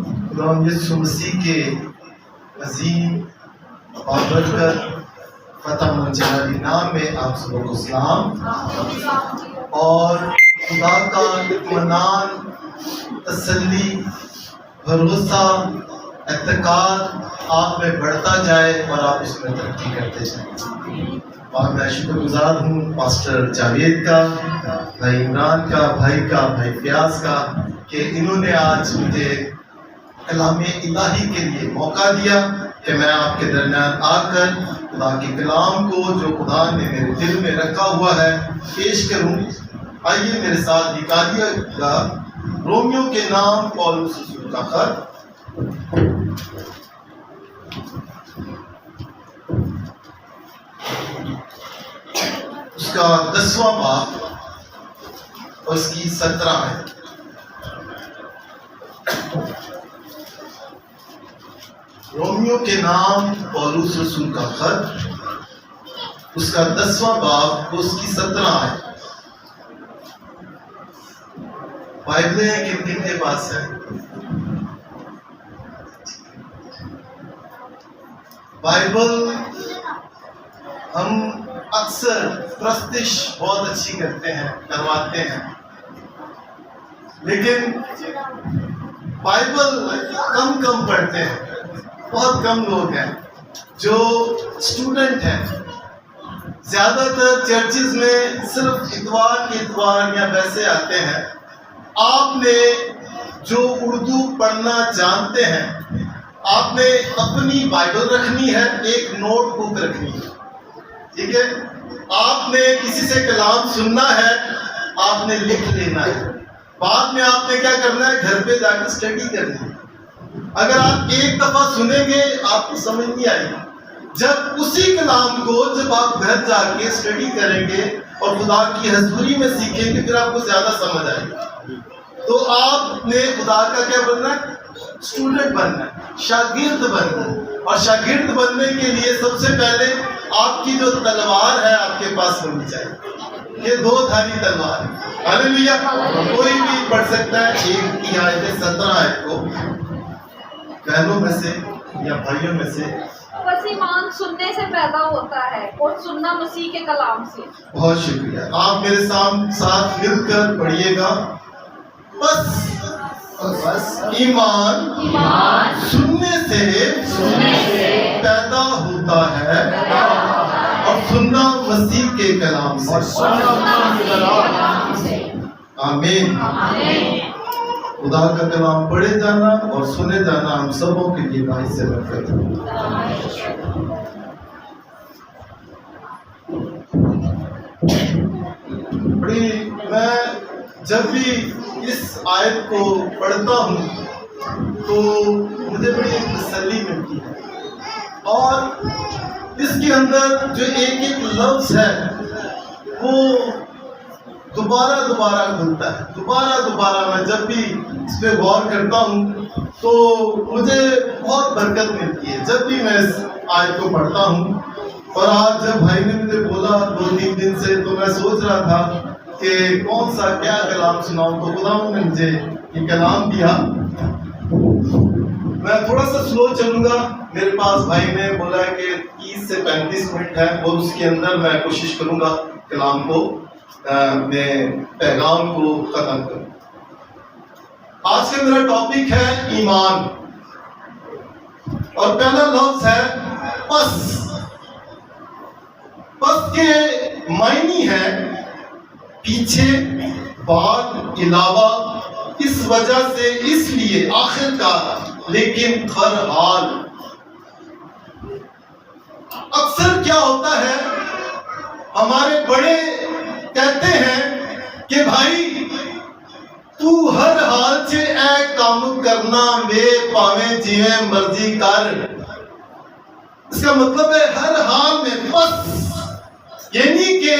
خدا یسوع مسیح کے عظیم بابرکت فتح منجلال نام میں آپ سب کو سلام اور خدا کا اطمینان، تسلی، بھروسہ، اعتقاد آپ میں بڑھتا جائے اور آپ اس میں ترقی کرتے جائیں۔ اور میں شکر گزار ہوں پاسٹر جاوید کا، بھائی عمران کا، بھائی فیاض کا، کہ انہوں نے آج مجھے کلام الہی کے لیے موقع دیا کہ میں آپ کے درمیان آ کر خدا کے کلام کو جو خدا نے میرے دل میں رکھا ہوا ہے پیش کروں۔ آئیے میرے ساتھ نکالیے گا رومیو کے نام پولس رسول کا خط، اس کا 10واں باب اور اس کی 17 ہے۔ رومیو کے نام پولس رسول کا خط، اس کا 10واں باب اس کی 17 ہے۔ بائبلیں کن کن کے پاس ہے؟ بائبل ہم اکثر پرستش بہت اچھی کرواتے ہیں، لیکن بائبل کم پڑھتے ہیں۔ بہت کم لوگ ہیں جو اسٹوڈنٹ ہیں۔ زیادہ تر چرچز میں صرف اتوار کے اتوار یا ویسے آتے ہیں۔ آپ نے جو اردو پڑھنا جانتے ہیں، آپ نے اپنی بائبل رکھنی ہے، ایک نوٹ بک رکھنی ہے، ٹھیک ہے؟ آپ نے کسی سے کلام سننا ہے، آپ نے لکھ لینا ہے، بعد میں آپ نے کیا کرنا ہے؟ گھر پہ جا کے اسٹڈی کرنی ہے۔ اگر آپ ایک دفعہ سنیں گے آپ کو سمجھ نہیں آئے گی۔ جب اسی کلام کو جب آپ گھر جا کے اسٹڈی کریں گے اور خدا کی حضوری میں سیکھیں گے، پھر آپ کو زیادہ سمجھ آئے گا۔ تو آپ نے خدا کا کیا بننا ہے؟ اسٹوڈنٹ بننا ہے، شاگرد بننا ہے۔ اور شاگرد بننے کے لیے سب سے پہلے آپ کی جو تلوار ہے آپ کے پاس ہونی چاہیے۔ یہ 2 دھاری تلوار ہے۔ ہاللیلویا! کوئی بھی پڑھ سکتا ہے ایک کی آیت 17 آیت کو بہنوں میں سے یا بھائیوں میں سے۔ بس ایمان سننے سے پیدا ہوتا ہے اور سننا مسیح کے کلام سے۔ بہت شکریہ۔ آپ میرے ساتھ مل کر پڑھیے گا۔ بس ایمان سننے سے پیدا ہوتا ہے اور سننا مسیح کے کلام سے۔ آمین۔ خدا کا کلام پڑھے جانا اور سنے جانا ہم سبوں کے لیے باعث برکت ہے۔ میں جب بھی اس آیت کو پڑھتا ہوں تو مجھے بڑی تسلی ملتی ہے، اور اس کے اندر جو ایک لفظ ہے وہ دوبارہ کھلتا ہے۔ دوبارہ میں جب بھی اس پہ غور کرتا ہوں تو مجھے بہت برکت ملتی ہے جب بھی میں اس آیت کو پڑھتا ہوں۔ اور آج جب بھائی نے مجھے بولا 2-3 دن سے، تو میں سوچ رہا تھا کہ کون سا کیا کلام سناؤں، تو خدا نے مجھے یہ کلام دیا۔ میں تھوڑا سا سلو چلوں گا، میرے پاس بھائی نے بولا کہ 30 سے 35 منٹ ہے، اور اس کے اندر میں کوشش کروں گا کلام کو میں پیغام کو ختم کروں۔ آج کا میرا ٹاپک ہے ایمان، اور پہلا لفظ ہے پس۔ پس کے معنی ہے پیچھے، بعد، علاوہ، اس وجہ سے، اس لیے، آخر کار، لیکن بہرحال۔ اکثر کیا ہوتا ہے، ہمارے بڑے کہتے ہیں کہ بھائی تو ہر حال سے اے کام کرنا وے پاویں جیویں مرضی کر۔ اس کا مطلب ہے ہر حال میں بس، یعنی کہ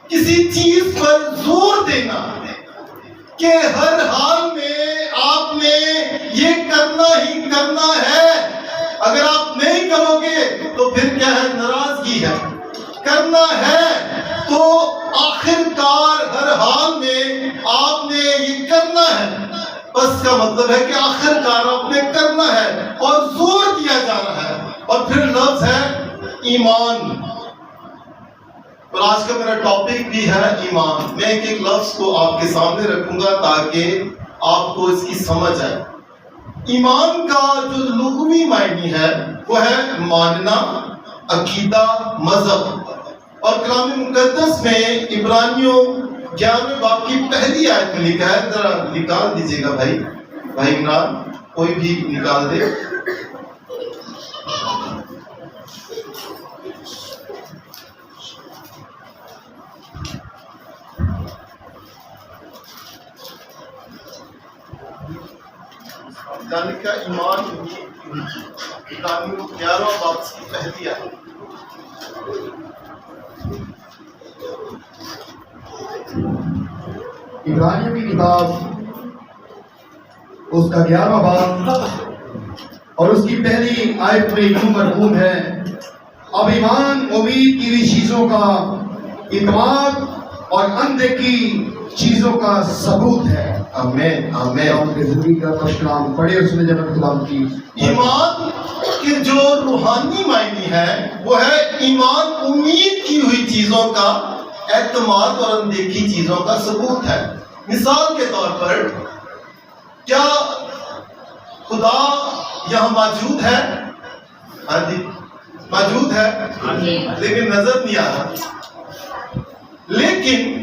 کسی چیز پر زور دینا کہ ہر حال میں آپ نے یہ کرنا ہی کرنا ہے۔ اگر آپ نہیں کرو گے تو پھر کیا ہے؟ ناراضگی ہے۔ کرنا ہے تو آخر کار ہر حال میں آپ نے یہ کرنا ہے۔ بس کا مطلب ہے کہ آخر کار آپ نے کرنا ہے اور زور دیا جا رہا ہے. اور پھر لفظ ہے ایمان. اور آج کا میرا ٹاپک بھی ہے ایمان. میں ایک لفظ کو آپ کے سامنے رکھوں گا تاکہ آپ کو اس کی سمجھ آئے. ایمان کا جو لغوی معنی ہے وہ ہے ماننا, عقیدہ, مذہب. اور کلام مقدس میں عبرانیوں 11 باب کی پہلی آیت میں لکھا ہے, ذرا نکال دیجیے گا بھائی عمران, کوئی بھی نکال دے. کا ایمان عبرانیوں 11 باب کی پہلی آیت. عبرانیوں کی کتاب اس کا 11واں باب اور اس کی پہلی آیت میں یوں مرغوم ہے, اب ایمان امید کی ہوئی چیزوں کا اعتماد اور اندیکھی چیزوں کا ثبوت ہے. آمین آمین. ہم کے زندگی کا کلام پڑھے اس نے جب کلام کی. ایمان کے جو روحانی معنی ہے وہ ہے ایمان امید کی ہوئی چیزوں کا اعتماد اور اندیکھی چیزوں کا ثبوت ہے. مثال کے طور پر کیا خدا یہاں موجود ہے؟ ہاں جی موجود ہے, لیکن نظر نہیں آ رہا. لیکن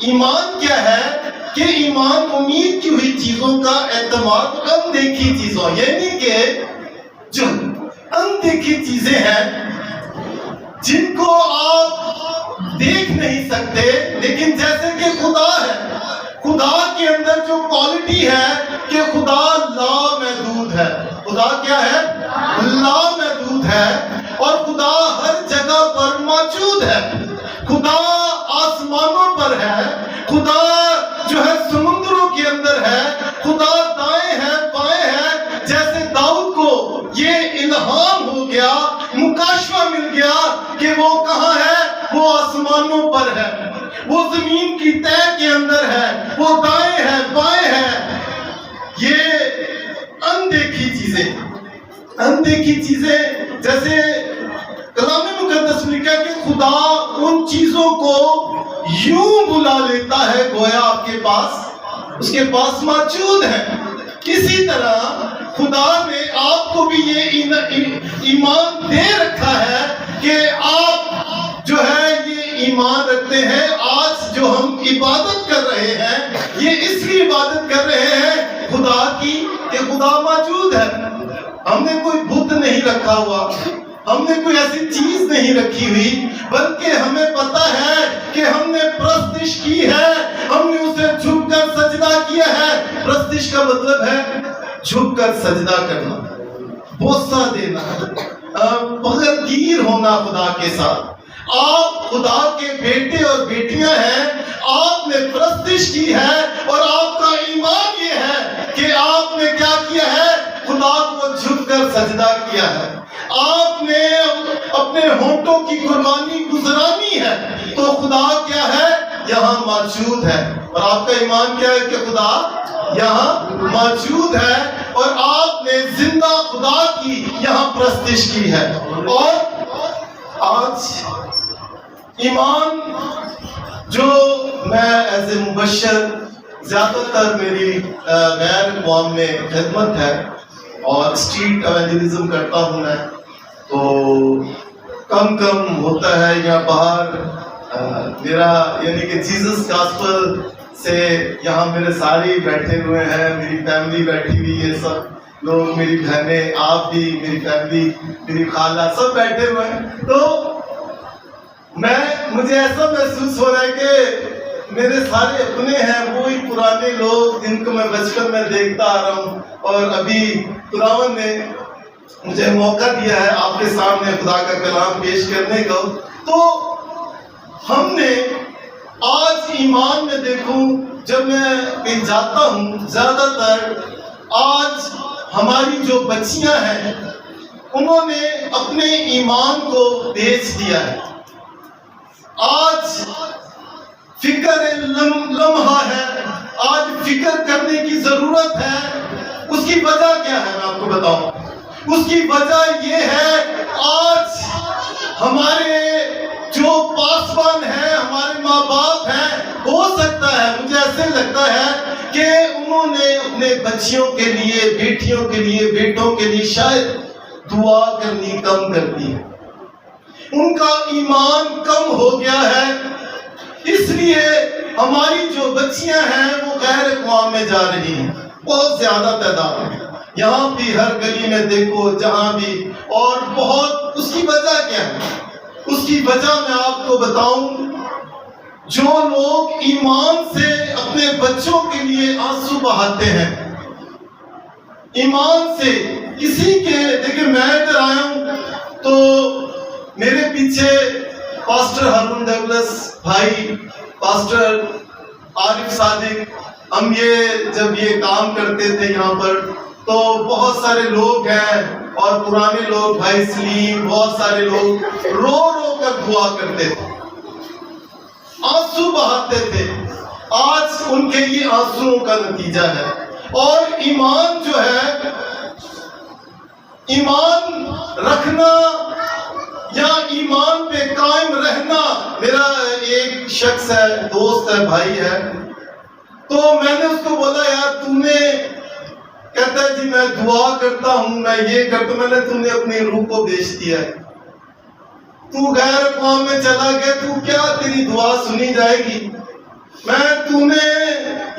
ایمان کیا ہے کہ ایمان امید کی ہوئی چیزوں کا اعتماد اور اندیکھی چیزوں, یعنی کہ جو اندیکھی چیزیں ہیں جن کو آپ دیکھ نہیں سکتے, لیکن جیسے کہ خدا ہے, خدا کے اندر جو کوالٹی ہے کہ خدا لامحدود ہے. خدا کیا ہے؟ لامحدود ہے. اور خدا ہر جگہ پر موجود ہے. خدا آسمانوں پر ہے, خدا جو ہے سمندروں کے اندر ہے, خدا دائیں ہے بائیں ہے. جیسے داؤد کو یہ الہام ہو گیا, مکاشفہ مل گیا کہ وہ کہاں ہے, وہ آسمانوں پر ہے, وہ زمین کی تہ کے اندر ہے, وہ دائیں ہے بائیں ہے. یہ اندیکھی چیزیں جیسے کلام مقدس میں لکھا کہ خدا ان چیزوں کو یوں بلا لیتا ہے گویا آپ کے پاس, اس کے پاس موجود ہے. اسی طرح خدا نے آپ کو بھی یہ ایمان دے رکھا ہے کہ آپ جو ہے یہ ایمان رکھتے ہیں. آج جو ہم عبادت کر رہے ہیں یہ اس لیے عبادت کر رہے ہیں خدا کی کہ خدا موجود ہے. ہم نے کوئی بت نہیں رکھا ہوا, ہم نے کوئی ایسی چیز نہیں رکھی ہوئی, بلکہ ہمیں پتا ہے کہ ہم نے پرستش کی ہے, ہم نے اسے جھک کر سجدہ کیا ہے. پرستش کا مطلب ہے جھک کر سجدہ کرنا, بوسہ دینا, بغیر ہونا خدا کے ساتھ. آپ خدا کے بیٹے اور بیٹیاں ہیں, آپ نے پرستش کی ہے اور آپ کا ایمان یہ ہے کہ آپ نے کیا کیا ہے, خدا کو جھک کر سجدہ کیا ہے. آپ نے اپنے ہونٹوں کی قربانی گزرانی ہے تو خدا کیا ہے, یہاں موجود ہے. اور آپ کا ایمان کیا ہے کہ خدا یہاں موجود ہے اور آپ نے زندہ خدا کی یہاں پرستش کی ہے. اور آج ایمان جو میں ایز اے مبشر, زیادہ تر میری غیر اقوام میں خدمت ہے اور اسٹریٹ ایونجلزم کرتا ہوں میں, تو کم ہوتا ہے یا باہر میرا یعنی کہ جیزس گاسپل سے یہاں میرے سارے بیٹھے ہوئے ہیں, میری فیملی بیٹھی ہوئی ہے, سب لوگ, میری بہنیں, آپ بھی, میری فیملی, میری خالہ, سب بیٹھے ہوئے ہیں. تو مجھے ایسا محسوس ہو رہا ہے کہ میرے سارے اپنے ہیں, وہی پرانے لوگ جن کو میں بچپن میں دیکھتا آ رہا ہوں. اور ابھی خداوند نے مجھے موقع دیا ہے آپ کے سامنے خدا کا کلام پیش کرنے کا. تو ہم نے آج ایمان میں دیکھوں, جب میں کہیں جاتا ہوں, زیادہ تر آج ہماری جو بچیاں ہیں انہوں نے اپنے ایمان کو بیچ دیا ہے. آج فکر لمحہ ہے, آج فکر کرنے کی ضرورت کی وجہ کیا ہے میں آپ کو بتاؤں. اس کی وجہ یہ ہے آج ہمارے جو پاسبان ہیں, ہمارے ماں باپ ہیں, ہو سکتا ہے, مجھے ایسے لگتا ہے کہ انہوں نے اپنے بچیوں کے لیے, بیٹیوں کے لیے, بیٹوں کے لیے شاید دعا کرنی کم کر دی ہے. ان کا ایمان کم ہو گیا ہے, اس لیے ہماری جو بچیاں ہیں وہ غیر اقوام میں جا رہی ہیں, بہت زیادہ تعداد ہے. یہاں بھی ہر گلی میں دیکھو, جہاں بھی, اور بہت. اس کی وجہ کیا ہے؟ اس کی وجہ میں آپ کو بتاؤں, جو لوگ ایمان سے اپنے بچوں کے لیے آنسو بہاتے ہیں, ایمان سے کسی کے, دیکھیں میں ادھر آیا ہوں تو میرے پیچھے پاسٹر ہارون ڈگلس بھائی, پاسٹر عارف صادق, ہم یہ جب یہ کام کرتے تھے یہاں پر تو بہت سارے لوگ ہیں, اور پرانے لوگ, بھائی سلیم, بہت سارے لوگ رو رو کر دعا کرتے تھے, آنسو بہاتے تھے. آج ان کے یہ آنسوؤں کا نتیجہ ہے. اور ایمان جو ہے, ایمان رکھنا یا ایمان پہ قائم رہنا. میرا ایک شخص ہے, دوست ہے, بھائی ہے, تو میں نے اس کو بولا یار تم نے, کہتا ہے جی میں دعا کرتا ہوں, میں یہ کرتا ہوں. میں نے, تم نے اپنی روح کو بیچ دیا ہے, تو غیر اقوام میں چلا گیا, تو کیا تیری دعا سنی جائے گی؟ تو نے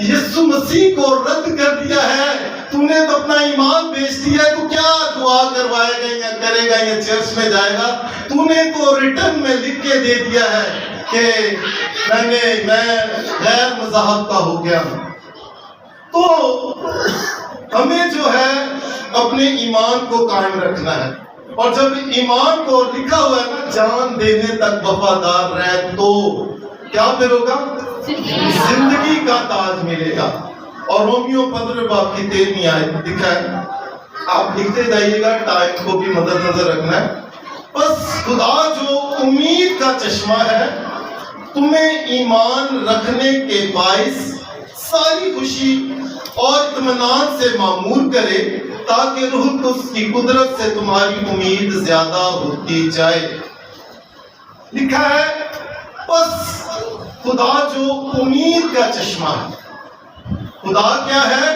یسوع مسیح کو رد کر دیا ہے, تو نے تو اپنا ایمان بیچ دیا ہے, تو کیا دعا کروائے گا یا کرے گا یا چرچ میں جائے گا؟ تو نے تو ریٹرن میں لکھ کے دے دیا ہے کہ میں غیر مذہب کا ہو گیا ہوں. تو ہمیں جو ہے اپنے ایمان کو قائم رکھنا ہے, اور جب ایمان کو لکھا ہوا ہے نا جان دینے تک وفادار رہ, تو کیا پھر ہوگا؟ زندگی کا تاج ملے گا. اور رومیو 15 باب کی 13ویں آیت لکھا ہے, آپ لکھتے جائیے گا, ٹائم کو بھی مد نظر رکھنا ہے. بس خدا جو امید کا چشمہ ہے, تمہیں ایمان رکھنے کے باعث ساری خوشی اور اطمینان سے معمور کرے, تاکہ روح القدس کی قدرت سے تمہاری امید زیادہ ہوتی جائے. لکھا ہے بس خدا جو امید کا چشمہ ہے, خدا کیا ہے؟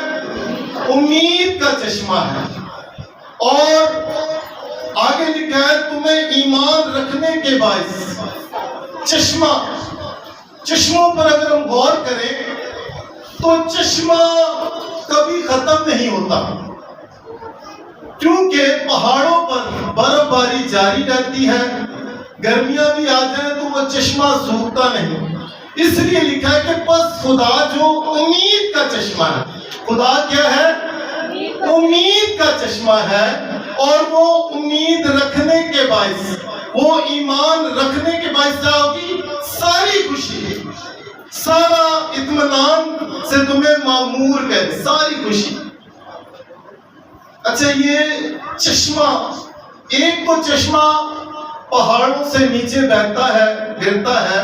امید کا چشمہ ہے. اور آگے لکھا ہے تمہیں ایمان رکھنے کے باعث, چشموں پر اگر ہم غور کریں تو چشمہ کبھی ختم نہیں ہوتا, کیونکہ پہاڑوں پر برف باری جاری رہتی ہے, گرمیاں بھی آ جائیں تو وہ چشمہ سوکھتا نہیں. اس لیے لکھا ہے کہ بس خدا جو امید کا چشمہ ہے, خدا کیا ہے؟ امید کا چشمہ ہے. اور وہ امید رکھنے کے باعث, وہ ایمان رکھنے کے باعث کیا ہوگی؟ ساری خوشی, سارا اطمینان سے تمہیں معمور کرے, ساری خوشی. اچھا یہ چشمہ, ایک تو چشمہ پہاڑوں سے نیچے بہتا ہے, گرتا ہے,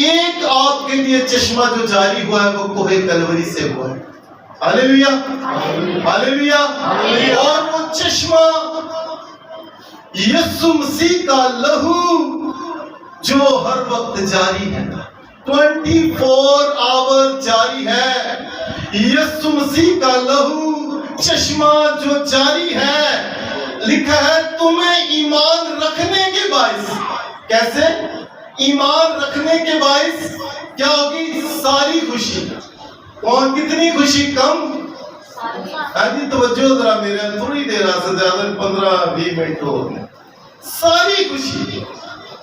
ایک آپ کے لیے چشمہ جو جاری ہوا ہے وہ کوہ کلوری سے ہوا ہے. ہاللیلویا, ہاللیلویا. اور وہ چشمہ یسوع مسیح کا لہو جو ہر وقت جاری ہے, 24 آور جاری ہے. یسوع مسیح کا لہو چشمہ جو جاری ہے, لکھا ہے تمہیں ایمان رکھنے کے باعث. کیسے؟ ایمان رکھنے کے باعث کیا ہوگی؟ ساری خوشی. کون کتنی خوشی؟ کم. جی توجہ ذرا میرے, تھوڑی دیر سے زیادہ 15-20 منٹ ہو گئے. ساری خوشی,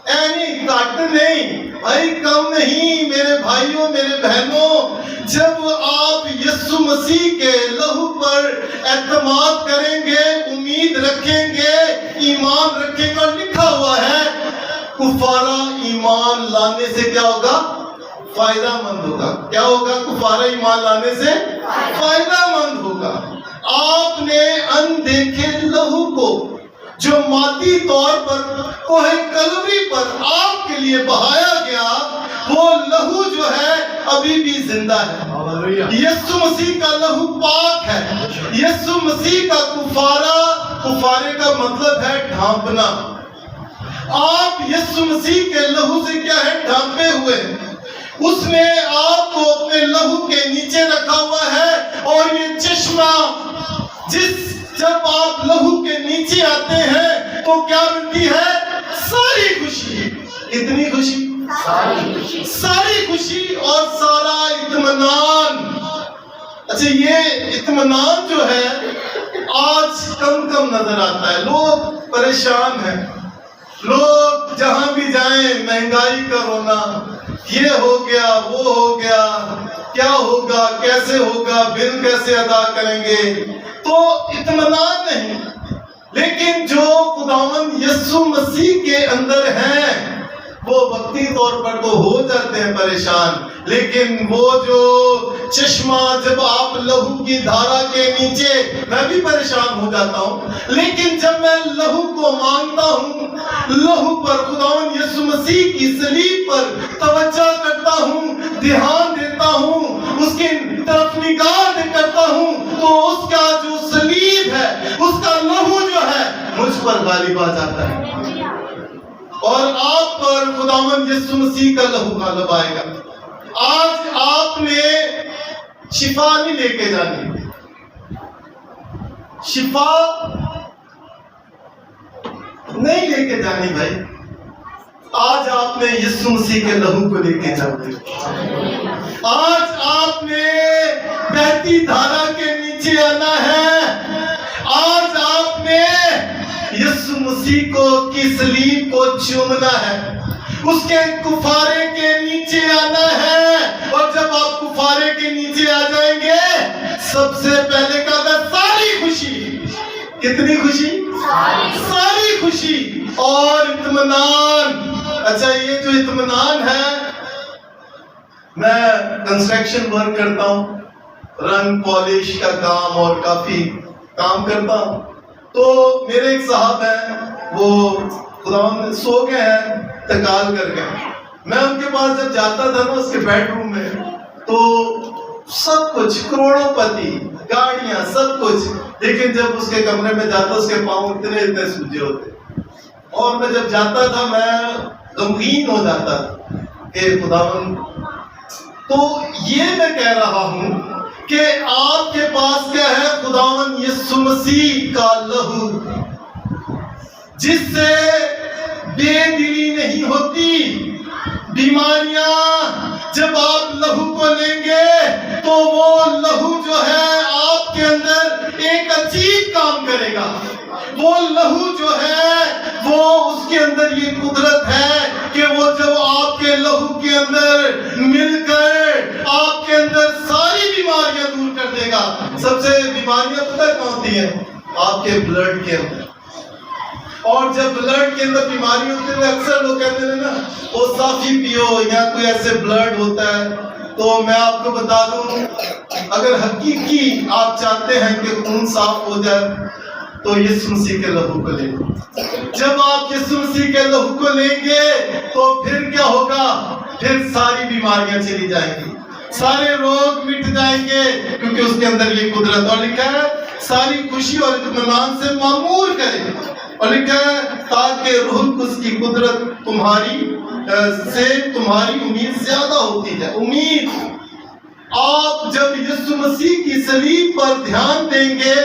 یعنی گھٹ نہیں بھائی, کم نہیں. میرے بھائیوں, میرے بہنوں, جب آپ یسوع مسیح کے لہو پر اعتماد کریں گے, امید رکھیں گے, ایمان رکھیں گے, اور لکھا ہوا ہے کفارہ ایمان لانے سے کیا ہوگا؟ فائدہ مند ہوگا. کیا ہوگا؟ کفارہ ایمان لانے سے فائدہ مند ہوگا. آپ نے اندیکھے لہو کو جو مادی طور پر کوہ کلوری پر آپ کے لیے بہایا گیا، وہ لہو جو ہے ابھی بھی زندہ ہے۔ یسوع مسیح کا لہو پاک ہے۔ یسوع مسیح کا کفارے کا مطلب ہے ڈھانپنا۔ آپ یسوع مسیح کے لہو سے کیا ہے؟ ڈھانپے ہوئے۔ اس نے آپ کو اپنے لہو کے نیچے رکھا ہوا ہے، اور یہ چشمہ جب آپ لہو کے نیچے آتے ہیں تو کیا ملتی ہے؟ ساری خوشی۔ کتنی خوشی؟ ساری خوشی اور سارا اطمینان۔ اچھا، یہ اطمینان جو ہے آج کم نظر آتا ہے۔ لوگ پریشان ہیں، لوگ جہاں بھی جائیں مہنگائی کا رونا، یہ ہو گیا وہ ہو گیا، کیا ہوگا، کیسے ہوگا، بل کیسے ادا کریں گے، تو اطمینان نہیں۔ لیکن جو خداوند یسوع مسیح کے اندر ہیں وہ وقتی طور پر تو ہو جاتے ہیں پریشان، لیکن وہ جو چشمہ جب آپ لہو کی دھارا کے نیچے، میں بھی پریشان ہو جاتا ہوں، لیکن جب میں لہو کو مانگتا ہوں، لہو پر خداوند یسوع مسیح کی صلیب پر توجہ کرتا ہوں، دھیان دیتا ہوں، اس کی طرف نگاہ کرتا ہوں، تو اس کا جو صلیب ہے، اس کا لہو جو ہے مجھ پر غالب آ جاتا ہے، اور آپ پر خداوند یسوع مسیح کا لہو غالب آئے گا۔ آج آپ نے شفا نہیں لے کے جانی، شفا نہیں لے کے جانی بھائی، آج آپ نے یسوع مسیح کے لہو کو لے کے جانا۔ آج آپ نے بہتی دھارا کے نیچے آنا ہے، آج آپ نے یسوع مسیح کی صلیب کو چومنا ہے، اس کے کفارے کے نیچے آنا ہے، اور جب آپ کفارے کے نیچے آ جائیں گے، سب سے پہلے کہا ساری خوشی۔ کتنی خوشی؟ ساری خوشی اور اطمینان۔ اچھا، یہ جو اطمینان ہے، میں کنسٹرکشن ورک کرتا ہوں، رنگ پالش کا کام اور کافی کام کرتا ہوں، تو میرے ایک صاحب ہیں، وہ خداوند سو گئے ہیں انتقال کر گئے۔ میں ان کے پاس جب جاتا تھا نا، اس کے بیڈ روم میں، تو سب کچھ کروڑوں پتی، گاڑیاں، سب کچھ، لیکن جب اس کے کمرے میں جاتا اس کے پاؤں اتنے سوجے ہوتے، اور میں جب جاتا تھا میں غمگین ہو جاتا کہ خداوند۔ تو یہ میں کہہ رہا ہوں کہ آپ کے پاس کیا ہے؟ خداوند یسوع مسیح کا لہو، جس سے بے دلی نہیں ہوتی۔ بیماریاں جب آپ لہو کو لیں گے تو وہ لہو جو ہے آپ کے اندر ایک عجیب کام کرے گا۔ وہ لہو جو ہے وہ اس کے اندر یہ قدرت ہے کہ وہ جب آپ کے لہو کے اندر مل کر آپ کے اندر ساری بیماریاں دور کر دے گا۔ سب سے بیماریاں پتہ کون ہوتی ہیں؟ آپ کے بلڈ کے اندر۔ اور جب بلڈ کے اندر بیماری ہوتی ہے، اکثر لوگ کہتے ہیں نا وہ صافی پیو، یا کوئی ایسے بلڈ ہوتا ہے، تو میں آپ کو بتا دوں، اگر حقیقی آپ چاہتے ہیں کہ خون صاف ہو جائے تو یسوع مسیح کے لہو کو لیں۔ جب آپ یسوع مسیح کے لہو کو لیں گے تو پھر کیا ہوگا؟ پھر ساری بیماریاں چلی جائیں گی، سارے روگ مٹ جائیں گے، کیونکہ اس کے اندر یہ قدرت، اور لکھا ہے ساری خوشی اور اطمینان سے معمور کرے، اور لکھا ہے تاکہ روح القدس کی قدرت سے تمہاری امید زیادہ ہوتی ہے۔ امید، آپ جب یسوع مسیح کی صلیب پر دھیان دیں گے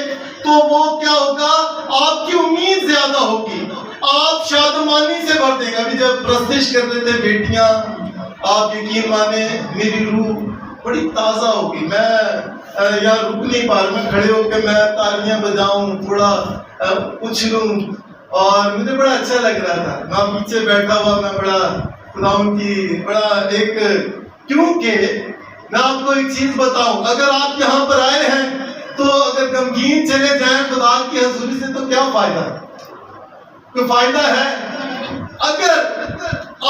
تو وہ کیا ہوگا؟ آپ کی امید زیادہ ہوگی، آپ شادمانی سے بھر دیں گے۔ ابھی جب پرستش کر رہے تھے بیٹیاں، آپ یقین مانے میری روح بڑی تازہ ہوگی، میں یہاں رک نہیں پا رہا، میں کھڑے ہو کے میں تالیاں بجاؤں، تھوڑا اچھلوں، اور مجھے بڑا اچھا لگ رہا تھا۔ میں پیچھے بیٹھا ہوا، میں بڑا خداوند کی بڑا ایک، کیونکہ میں آپ کو ایک چیز بتاؤں، اگر آپ یہاں پر آئے ہیں تو اگر غمگین چلے جائیں خدا کی حضوری سے تو کیا فائدہ ہے؟ کوئی فائدہ ہے؟ اگر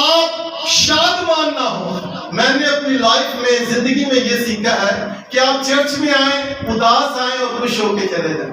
آپ شادمان نہ ہو، میں نے اپنی لائف میں، زندگی میں یہ سیکھا ہے کہ آپ چرچ میں آئیں، اداس آئیں اور خوش ہو کے چلے جائیں۔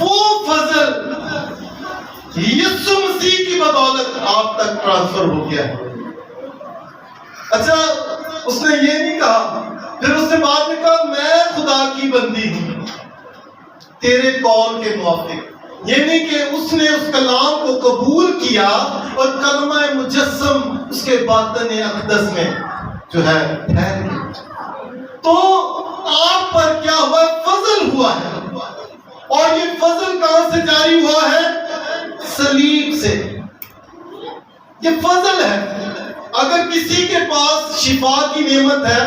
وہ فضل یسوع مسیح کی بدولت آپ تک ٹرانسفر ہو گیا ہے۔ اچھا اس نے یہ نہیں کہا، پھر اس نے بعد میں کہا میں خدا کی بندی ہوں تیرے قول کے موافق، یعنی کہ اس نے اس کلام کو قبول کیا اور کلمہ مجسم اس کے باطن اقدس میں جو ہے ٹھہر گیا۔ تو آپ پر کیا ہوا؟ فضل ہوا ہے، اور یہ فضل کہاں سے جاری ہوا ہے؟ صلیب سے۔ یہ فضل ہے۔ اگر کسی کے پاس شفا کی نعمت ہے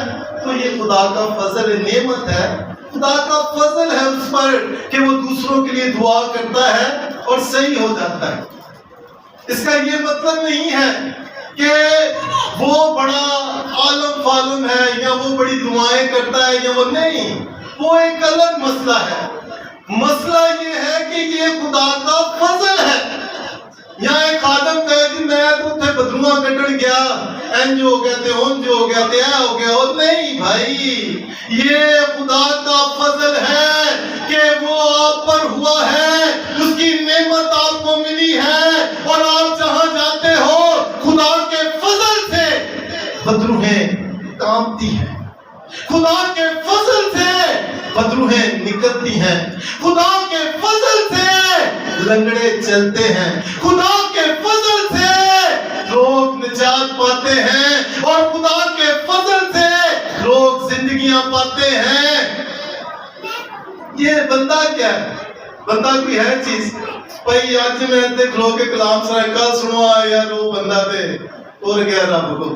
تو یہ خدا کا فضل نعمت ہے، خدا کا فضل ہے اس پر کہ وہ دوسروں کے لیے دعا کرتا ہے اور صحیح ہو جاتا ہے۔ اس کا یہ مطلب نہیں ہے کہ وہ بڑا عالم فالم ہے یا وہ بڑی دعائیں کرتا ہے یا وہ نہیں، وہ ایک الگ مسئلہ ہے۔ مسئلہ یہ ہے کہ یہ خدا کا فضل ہے۔ یہاں ایک خادم کہے کہ میں تو تھے بدرواں کٹن گیا، انج ہو گیا تے اونج ہو گیا تے اے ہو گیا، اور نہیں بھائی، یہ خدا کا فضل ہے کہ وہ آپ پر ہوا ہے، اس کی نعمت آپ کو ملی ہے، اور آپ جہاں جاتے ہو خدا کے فضل سے بدروہیں کامتی ہیں، خدا کے فضل سے بدروہیں نکلتی ہیں، خدا کے فضل سے لنگڑے چلتے ہیں، خدا کے فضل سے لوگ نجات پاتے ہیں، اور خدا کے فضل سے لوگ زندگیاں پاتے ہیں۔ یہ بندہ کیا ہے؟ بندہ کوئی ہے چیز؟ بھائی آج میں دیکھ لو کہ کلام سرائے کل سنو یار وہ بندہ دے اور گیا رب کو،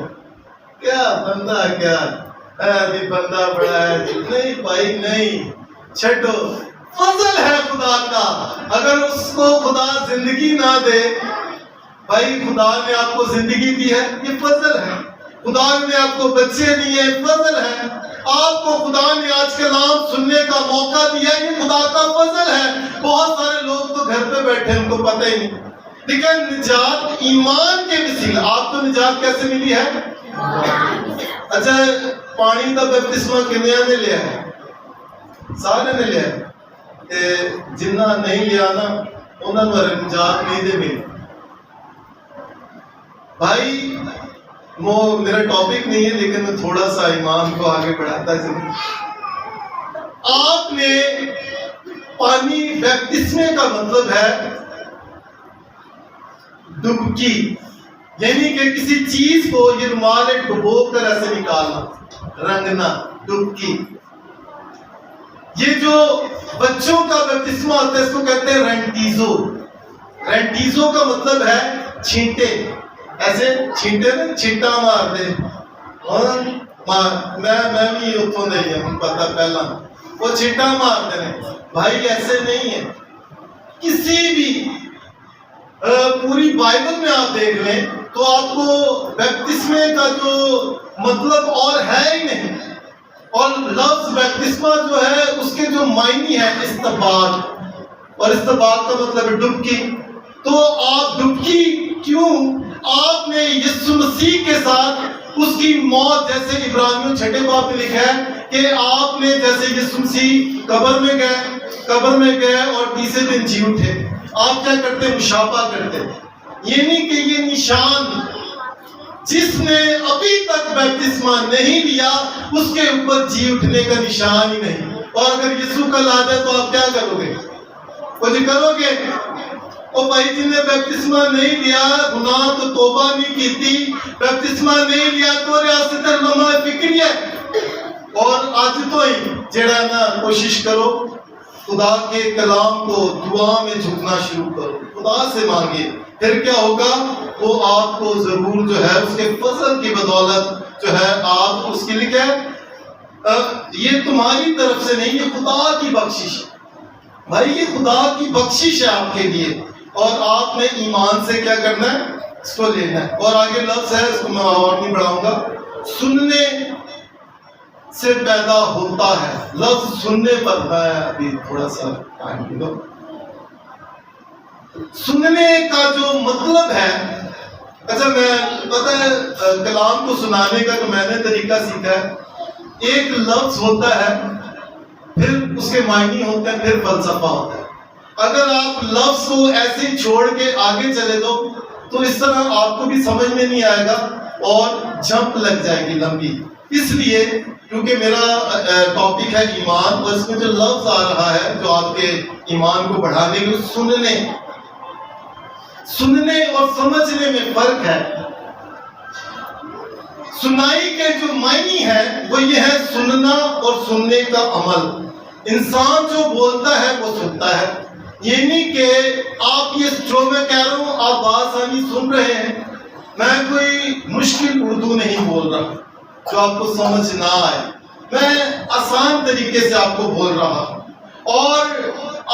کیا بندہ کیا ہے بندہ بڑا ہے؟ نہیں بھائی نہیں، چھٹو، فضل ہے خدا کا۔ اگر اس کو خدا زندگی نہ دے، بھائی خدا نے آپ کو زندگی دی ہے، یہ فضل ہے۔ خدا نے آپ کو بچے دیے، فضل ہے۔ آپ کو خدا نے آج کلام سننے کا موقع دیا، یہ خدا کا فضل ہے۔ بہت سارے لوگ تو گھر پہ بیٹھے ان کو پتہ ہی نہیں، لیکن نجات ایمان کے وسیلے۔ آپ کو نجات کیسے ملی ہے؟ اچھا پانی کا بپتسمہ کنیا نے لیا ہے؟ سارے نے لیا ہے۔ جنہ نہیں لیا نا انہوں نے نجات نہیں دے ملی۔ بھائی وہ میرا ٹاپک نہیں ہے، لیکن میں تھوڑا سا ایمان کو آگے بڑھاتا چلوں۔ آپ نے پانی بیپتسمے کا مطلب ہے ڈبکی، یعنی کہ کسی چیز کو یہ رومال ایک ڈبو کر ایسے نکالنا، رنگنا، ڈبکی۔ یہ جو بچوں کا بیپتسمہ ہوتا ہے اس کو کہتے ہیں رینٹیزو۔ رینٹیزو کا مطلب ہے چھینٹے، ایسے چھینٹے نا، چھینٹا مار دے، میں بھی اتوں دے ہوں پتا پہلا وہ چھینٹا مار دے۔ بھائی ایسے نہیں ہے، کسی بھی پوری بائبل میں آپ دیکھ لیں تو آپ کو بیپتسمے کا جو مطلب اور ہے ہی نہیں، اور لفظ بیپتسمہ جو ہے اس کے جو معنی ہے استباق، اور استباق کا مطلب ہے ڈبکی۔ تو آپ ڈبکی کیوں؟ آپ نے یسوع مسیح کے ساتھ اس کی موت، جیسے عبرانیوں 6 باب میں لکھا ہے کہ آپ نے جیسے یسوع مسیح قبر میں گئے اور تیسرے دن جی اٹھے، آپ کیا کرتے؟ مشابہ کرتے، یعنی کہ یہ نشان جس نے ابھی تک بیپتسمہ نہیں لیا اس کے اوپر جی اٹھنے کا نشان ہی نہیں۔ اور اگر یسوع کل آ جائے تو آپ کیا کرو گے؟ کچھ کرو گے؟ اور بھائی جن نے بیپتسمہ نہیں لیا، گناہ تو توبہ نہیں کی تھی، بیپتسمہ نہیں لیا تو ریاست لمحہ فکری ہے۔ اور آج تو ہی جڑا نا کوشش کرو خدا کے کلام کو دعا میں جھکنا شروع کرو، خدا سے مانگے، پھر کیا ہوگا؟ وہ آپ کو ضرور جو ہے اس کے فضل کی بدولت جو ہے آپ اس کے لیے کیا ہے، یہ تمہاری طرف سے نہیں، یہ خدا کی بخشش ہے۔ بھائی یہ خدا کی بخشش ہے آپ کے لیے، اور آپ نے ایمان سے کیا کرنا ہے؟ اس کو لینا ہے۔ اور آگے لفظ ہے، اس کو میں اور نہیں بڑھاؤں گا، سننے سے پیدا ہوتا ہے۔ لفظ سننے پر میں ابھی تھوڑا سا ٹائم دو۔ سننے کا جو مطلب ہے، اچھا میں پتہ ہے کلام کو سنانے کا تو میں نے طریقہ سیکھا ہے، ایک لفظ ہوتا ہے، پھر اس کے معنی ہوتے ہیں، پھر فلسفہ ہوتا ہے۔ اگر آپ لفظ کو ایسے ہی چھوڑ کے آگے چلے تو اس طرح آپ کو بھی سمجھ میں نہیں آئے گا اور جمپ لگ جائے گی لمبی. اس لیے کیونکہ میرا ٹاپک ہے ایمان، اور اس میں جو لفظ آ رہا ہے جو آپ کے ایمان کو بڑھانے کے، سننے اور سمجھنے میں فرق ہے. سنائی کے جو معنی ہے وہ یہ ہے سننا اور سننے کا عمل. انسان جو بولتا ہے وہ سنتا ہے، یہ نہیں کہ آپ یہ جو میں کہہ رہا ہوں آپ بآسانی سن رہے ہیں. میں کوئی مشکل اردو نہیں بول رہا جو آپ کو سمجھ نہ آئے، میں آسان طریقے سے آپ کو بول رہا ہوں، اور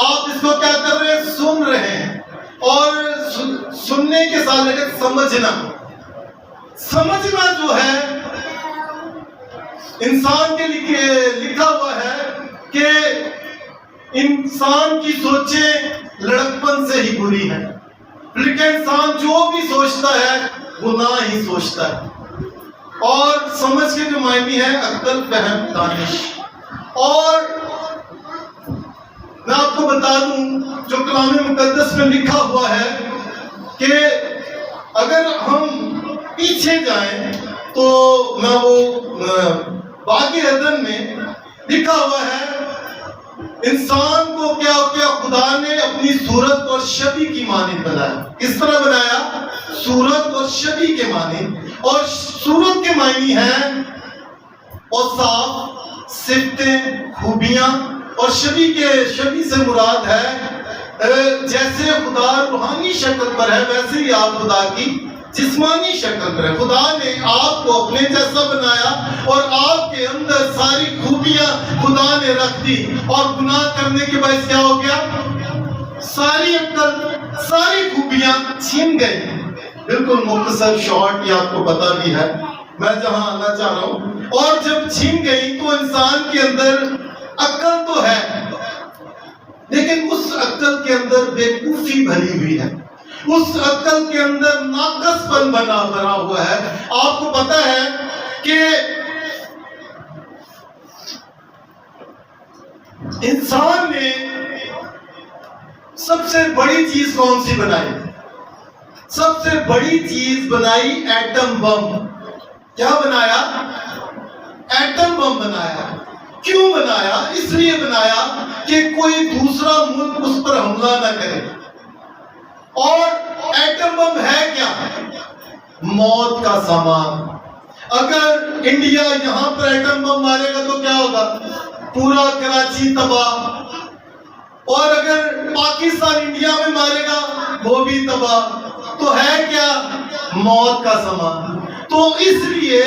آپ اس کو کیا کر رہے ہیں؟ سن رہے ہیں. اور سننے کے ساتھ لگے سمجھنا جو ہے انسان کے لیے لکھا ہوا ہے کہ انسان کی سوچیں لڑکپن سے ہی بری ہیں، لیکن انسان جو بھی سوچتا ہے گناہ ہی سوچتا ہے. اور سمجھ کے جو معنی ہے عقل، فہم، دانش. اور میں آپ کو بتا دوں جو کلام مقدس میں لکھا ہوا ہے کہ اگر ہم پیچھے جائیں تو میں وہ باقی عدن میں لکھا ہوا ہے انسان کو کیا خدا نے اپنی صورت اور شبیہ کی مانند بنایا. کس طرح بنایا؟ صورت اور شبیہ کے مانند. اور صورت کے معنی ہیں اوصاف، صفتیں، خوبیاں، اور شبیہ سے مراد ہے جیسے خدا روحانی شکل پر ہے ویسے ہی آپ خدا کی جسمانی شکل پر ہے. خدا نے آپ کو اپنے جیسا بنایا اور آپ کے اندر ساری خوبیاں خدا نے رکھ دی، اور گناہ کرنے کے باعث کیا ہو گیا؟ ساری عقل، ساری خوبیاں چھین گئی. بالکل مختصر شارٹ یہ آپ کو پتا بھی ہے میں جہاں آنا چاہ رہا ہوں. اور جب چھین گئی تو انسان کے اندر عقل تو ہے، لیکن اس عقل کے اندر بیوقوفی بھری ہوئی ہے، اس عقل کے اندر ناقص پن بنا ہوا ہے. آپ کو پتا ہے کہ انسان نے سب سے بڑی چیز کون سی بنائی؟ سب سے بڑی چیز بنائی ایٹم بم. کیا بنایا؟ ایٹم بم بنایا. کیوں بنایا؟ اس لیے بنایا کہ کوئی دوسرا ملک اس پر حملہ نہ کرے. اور ایٹم بم ہے کیا؟ موت کا سامان. اگر انڈیا یہاں پر ایٹم بم مارے گا تو کیا ہوگا؟ پورا کراچی تباہ. اور اگر پاکستان انڈیا میں مارے گا وہ بھی تباہ. تو ہے کیا؟ موت کا سامان. تو اس لیے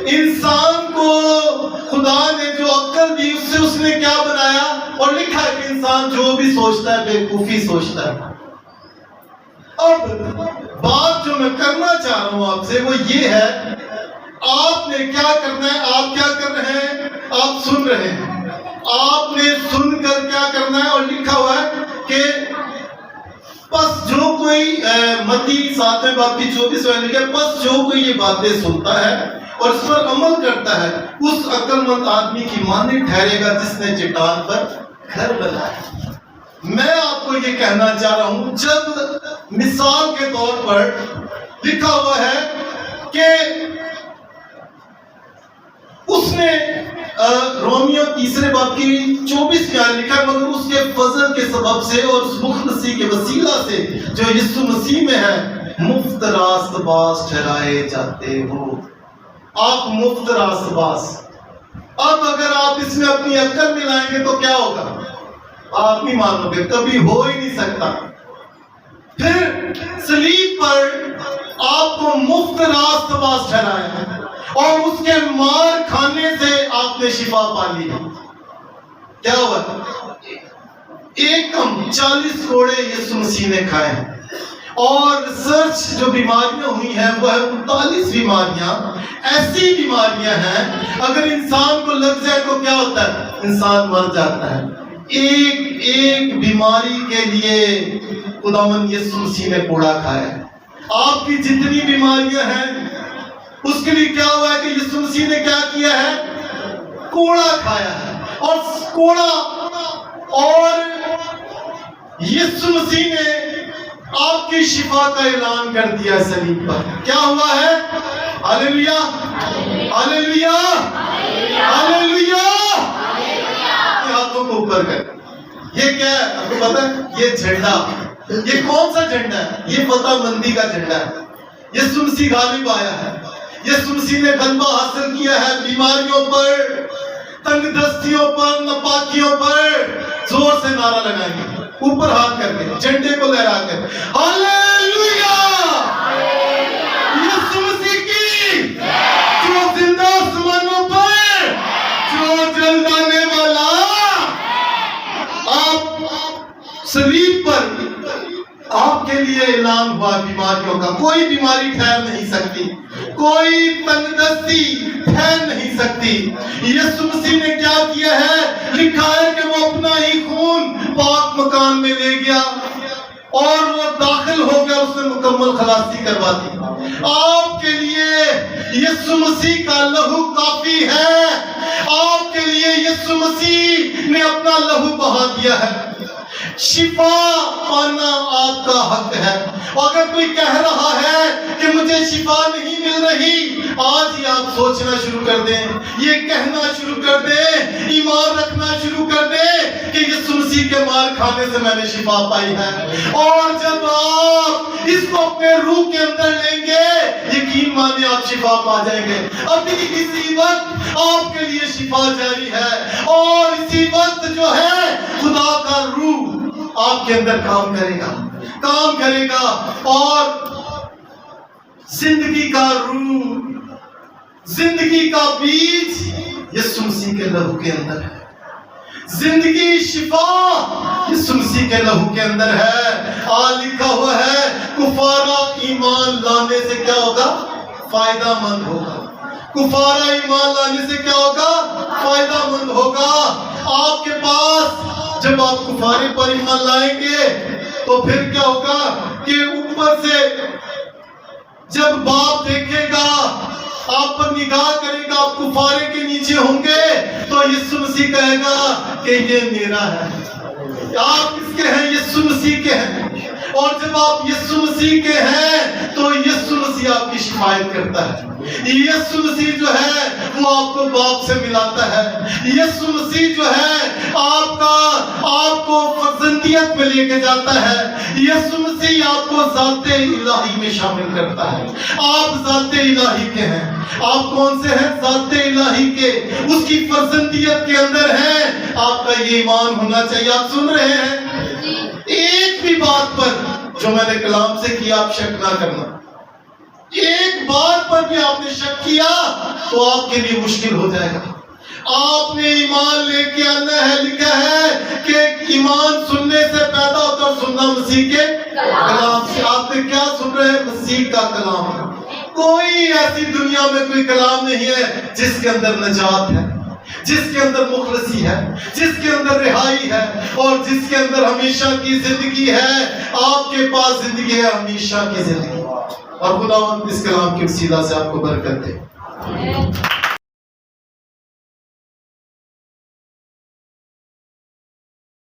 انسان کو خدا نے جو عقل دی اس سے اس نے کیا بنایا؟ اور لکھا ہے کہ انسان جو بھی سوچتا ہے بیوقوفی سوچتا ہے. اب بات جو میں کرنا چاہ رہا ہوں آپ سے وہ یہ ہے، آپ نے کیا کرنا ہے؟ آپ کیا کر رہے ہیں؟ آپ سن رہے ہیں. آپ نے سن کر کیا کرنا ہے؟ اور لکھا ہوا ہے کہ پس جو کوئی متی 7ویں باب کی 24 لکھا ہے، پس جو کوئی یہ باتیں سنتا ہے اور اس پر عمل کرتا ہے اس عقل مند آدمی کی مانند ٹھہرے گا جس نے چٹان پر گھر بنایا. میں آپ کو یہ کہنا چاہ رہا ہوں، جب مثال کے طور پر لکھا ہوا ہے کہ اس نے رومیو 3 باب کی 24 میں لکھا، مگر اس کے فضل کے سبب سے اور اس مخلصی کے وسیلہ سے جو یسوع مسیح میں ہے مفت راست باز ٹھہرائے جاتے ہو. آپ مفت راست باز. اب اگر آپ اس میں اپنی عقل ملائیں گے تو کیا ہوگا؟ آپ نہیں مانو گے، کبھی ہو ہی نہیں سکتا. پھر صلیب پر آپ کو مفت راست باز ٹھہرایا ہے اور اس کے مار کھانے سے آپ نے شفا پا لی. کیا ہوا؟ ایک کم 40 کوڑے یسوع مسیح نے کھائے ہیں. اور ریسرچ جو بیماریاں ہوئی ہیں وہ ہے 39 بیماریاں ایسی بیماریاں ہیں اگر انسان کو لگ جائے تو کیا ہوتا ہے؟ انسان مر جاتا ہے. ایک بیماری کے لیے خداوند یسوع مسیح نے کوڑا کھایا ہے. آپ کی جتنی بیماریاں ہیں اس کے لیے کیا ہوا ہے کہ یسوع مسیح نے کیا کیا ہے؟ کوڑا کھایا ہے. اور کوڑا اور یسوع مسیح نے آپ کی شفا کا اعلان کر دیا صلیب پر. کیا ہوا ہے؟ ہاللیلویا ہاللیلویا ہاللیلویا. ہاتھوں کو اوپر کر. یہ کیا ہے آپ کو پتا ہے؟ یہ جھنڈا. یہ کون سا جھنڈا ہے؟ یہ فتح مندی کا جھنڈا ہے. یسوع مسیح غالب آیا ہے. یسوع مسیح نے غلبہ حاصل کیا ہے بیماریوں پر, تنگ دستیوں پر, ناپاکیوں پر. زور سے نعرہ لگائیں گے, اوپر ہاتھ کر کے, جھنڈے کو لہرا کر, ہاللیلویا. یسوع مسیح کی جو زندہ آسمانوں پر, جو جلد آنے والا, آپ صلیب پر آپ کے لیے اعلان ہوا بیماریوں کا. کوئی بیماری ٹھہر نہیں سکتی, کوئی تنگ دستی ٹھہر نہیں سکتی. یسوع مسیح نے کیا کیا ہے؟ لکھا ہے کہ وہ اپنا ہی خون پاک مکان میں لے گیا اور وہ داخل ہو گیا, اس نے مکمل خلاصی کروا دی. آپ کے لیے یسوع مسیح کا لہو کافی ہے. آپ کے لیے یسوع مسیح نے اپنا لہو بہا دیا ہے. شفا پانا آپ کا حق ہے. اگر کوئی کہہ رہا ہے کہ مجھے شفا نہیں مل رہی, آج ہی آپ سوچنا شروع کر دیں, یہ کہنا شروع کر دیں, ایمان رکھنا شروع کر دیں کہ یسوع مسیح کے مار کھانے سے میں نے شفا پائی ہے. اور جب آپ اس کو اپنے روح کے اندر لیں گے, یقین مانے آپ شفا پا جائیں گے. ابھی اسی وقت آپ کے لیے شفا جاری ہے, اور اسی وقت جو ہے خدا کا روح آپ کے اندر کام کرے گا, اور زندگی کا روح, زندگی کا بیج یسوع مسیح کے لہو کے اندر ہے. زندگی شفا یسوع مسیح کے لہو کے اندر ہے. لکھا ہوا ہے کفارہ ایمان لانے سے کیا ہوگا؟ فائدہ مند ہوگا. کفارہ ایمان لانے سے کیا ہوگا؟ فائدہ مند ہوگا. آپ کے پاس جب آپ کفارے پر ایمان لائیں گے تو پھر کیا ہوگا کہ اوپر سے جب باپ دیکھے گا, آپ پر نگاہ کرے گا, آپ کفارے کے نیچے ہوں گے, تو یسوع مسیح کہے گا کہ یہ میرا ہے. آپ کس کے ہیں؟ یسوع مسیح کے ہیں. اور جب آپ یسوع مسیح کے ہیں تو یسوع مسیح آپ کی شفایت کرتا ہے. یسوع مسیح جو ہے وہ آپ کو باپ سے ملاتا ہے. یسوع مسیح جو ہے آپ کو فرزندیت میں لے کے جاتا ہے. یسوع مسیح آپ کو ذات الہی میں شامل کرتا ہے. آپ ذات الہی کے ہیں. آپ کون سے ہیں؟ ذات الہی کے. اس کی فرزندیت کے اندر ہیں. آپ کا یہ ایمان ہونا چاہیے. آپ سن رہے ہیں؟ ایک بھی بات پر جو میں نے کلام سے کیا آپ شک نہ کرنا. ایک بات پر بھی آپ نے شک کیا تو آپ کے لیے مشکل ہو جائے گا. آپ نے ایمان لے کے آنا ہے. لکھا ہے کہ ایمان سننے سے پیدا ہوتا ہے, سننا مسیح کے کلام سے. آپ نے کیا سن رہے ہیں؟ مسیح کا کلام. کوئی ایسی دنیا میں کوئی کلام نہیں ہے جس کے اندر نجات ہے, جس کے اندر مخلصی ہے, جس کے اندر رہائی ہے, اور جس کے اندر ہمیشہ کی زندگی ہے. آپ کے پاس زندگی ہے, ہمیشہ کی زندگی. اور خداوند اس کلام کی وسیلہ سے آپ کو برکت دے.